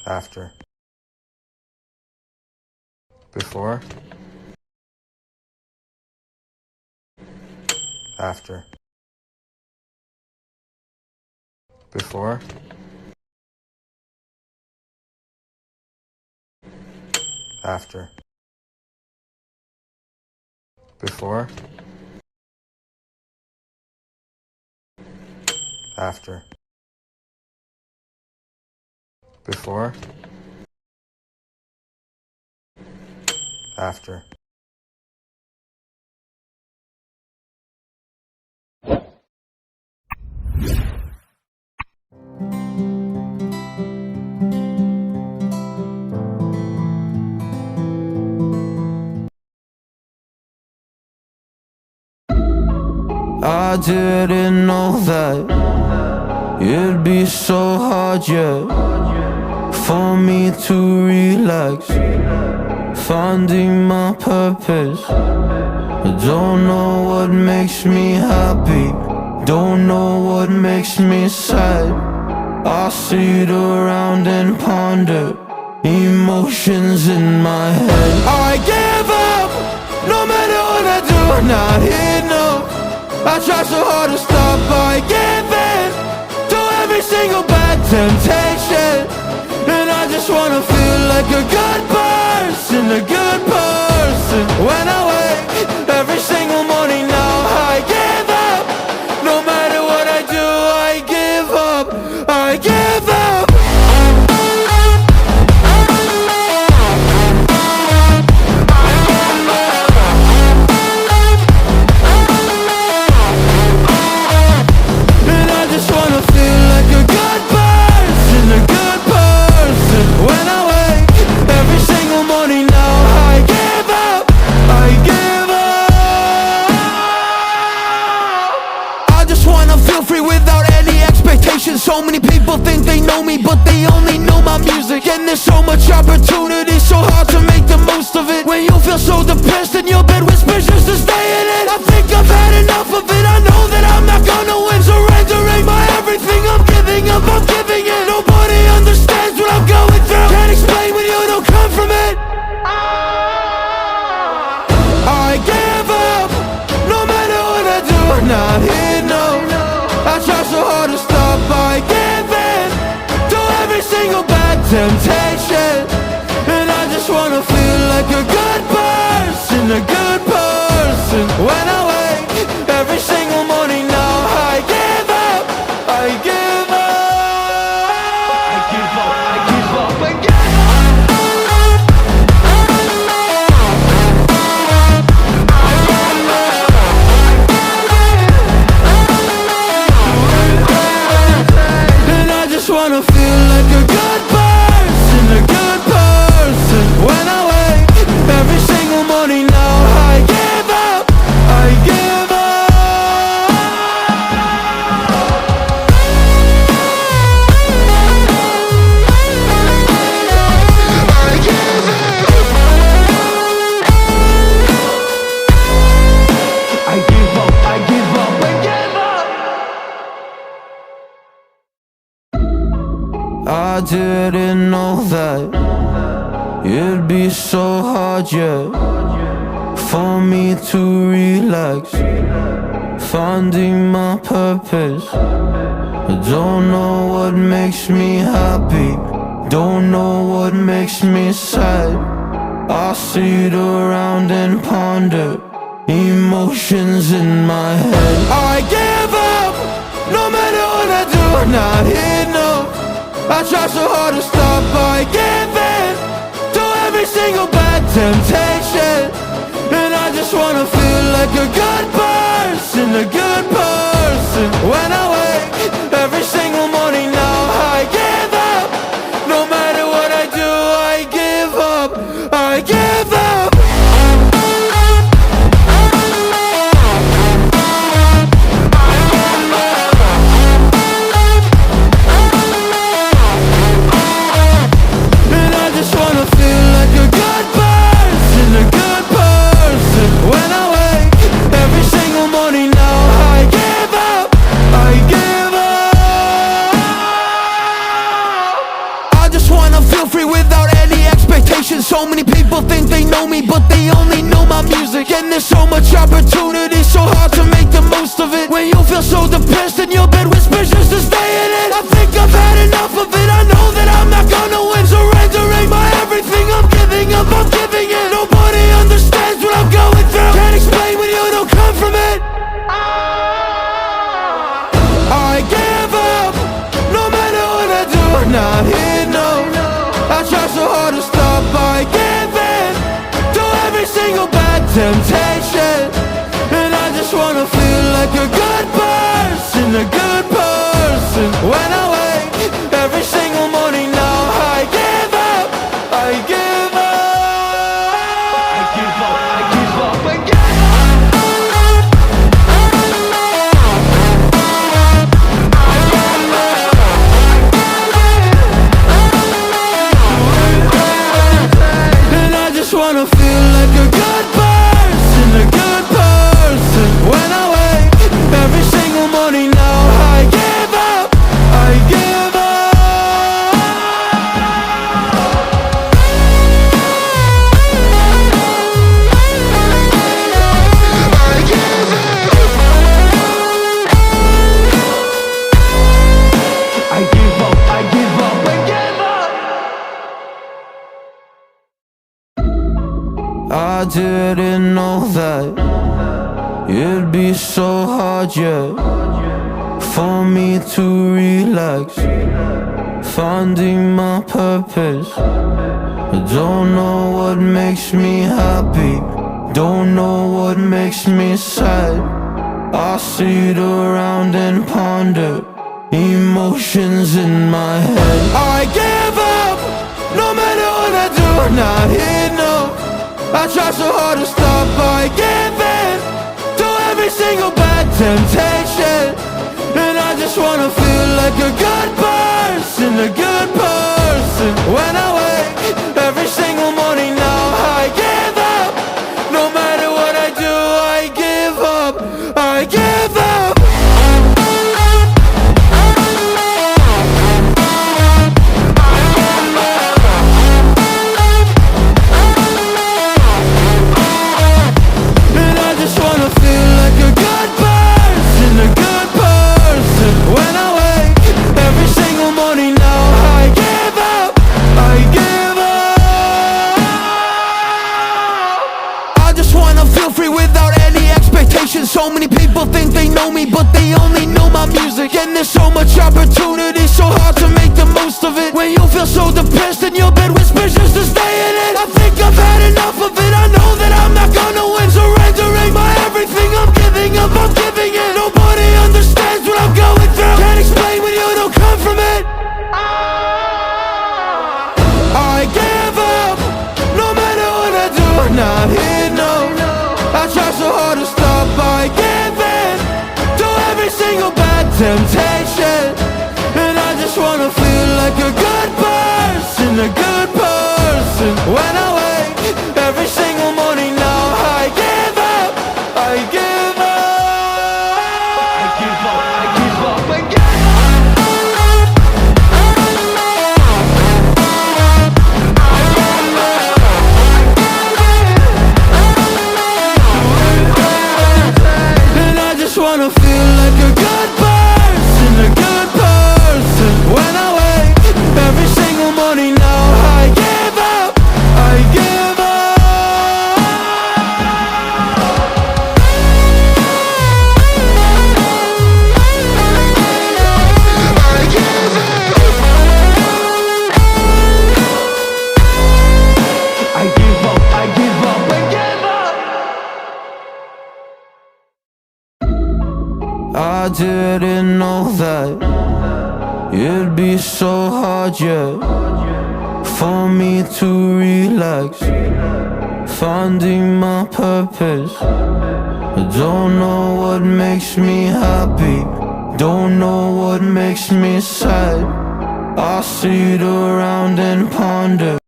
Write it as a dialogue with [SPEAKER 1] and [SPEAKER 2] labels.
[SPEAKER 1] After. Before. After. Before. After. Before. After. Before. After.
[SPEAKER 2] I didn't know that it'd be so hard yet for me to relax, finding my purpose. I don't know what makes me happy, don't know what makes me sad. I sit around and ponder emotions in my head. I give up, no matter what I do, not enough. I try so hard to stop, I give in to every single bad temptation. And I just wanna feel like a good person, a good person. When I wake every single morning now, I give up. No matter what I do, I give up, I give up. So many people think they know me, but they only know my music. And there's so much opportunity, so hard to make the most of it. When you feel so depressed and your bed whispers just to stay in it, I think I've had enough of it. I know that I'm not gonna win, surrendering my everything. I'm giving up, I'm giving in. Nobody understands what I'm going through. Can't explain when you don't come from it. I give up, no matter what I do, not enough. I try so hard to stop, I give in to every single bad temptation. And I just wanna feel like a good person, a good person. When I wake every single morning now, I give up, I give up, I give up, I give up, I give up. Wanna feel like a good person, a good person. When I wake every single morning now, I give up, I give up. I give up. I give up, I give up, I give up. I didn't know that it'd be so hard yet for me to relax, finding my purpose. I don't know what makes me happy, don't know what makes me sad. I sit around and ponder emotions in my head. I give up, no matter what I do, not enough. I try so hard to stop, I give in to every single bad temptation. And I just wanna feel like a good person, a good person. When I wake every single morning now, I give up. No matter what I do, I give up, I give up. When I wake every single morning now, hard to make the most of it when you feel so depressed and your bed whispers just to stay in it. I think I've had enough of it, I know that I'm not gonna win. Surrendering my everything, I'm giving up, I'm giving in. Nobody understands what I'm going through, can't explain when you don't come from it. I give up, no matter what I do, not here, no. I try so hard to stop, I give in to every single bad temptation. And I just wanna feel like a good person, a good person. When I wake every single morning now, I give up, I give up, I give up, I give up, I give up. And I just wanna feel like a good person, a good person. When I wake every single morning now, I give up, I give up. I give up. I give up, I give up, I give up. I didn't know that it'd be so hard, yeah, for me to relax, finding my purpose. I don't know what makes me happy, don't know what makes me sad. I sit around and ponder emotions in my head. I give up, no matter what I do, not here, no. I try so hard to stop, I give in to every single bad temptation. And I just wanna feel like a good person, a good person. When I wake every single morning now, I give up. No matter what I do, I give up, I give up. And I just wanna feel like a good person, a good person. When I wake every single morning now, I give up, I give up. I just wanna feel free without any expectations. So many people think they know me, but they only know my music. And there's so much opportunity, so hard to make the most of it when you feel so depressed and your bed whispers just to stay in it. I think I've had enough of it, I know that I'm not gonna win. Surrendering my everything, I'm giving up, I'm giving in. Nobody understands what I'm going through, can't explain when you don't come from it. I give up, no matter what I do, not here, no. I try so hard to stop, I give in to every single bad temptation. And I just wanna feel like a good person, a good person. When I wake every single morning now, I give up, I give up, I give up, I give up, I give up. And I just wanna feel like a good person, a good person. When I wake every single morning now, I give up, I give up. I give up. I give up, I give up, I give up. I didn't know that it'd be so hard, yeah, for me to relax, finding my purpose. I don't know what makes me happy, don't know what makes me sad. I sit around and ponder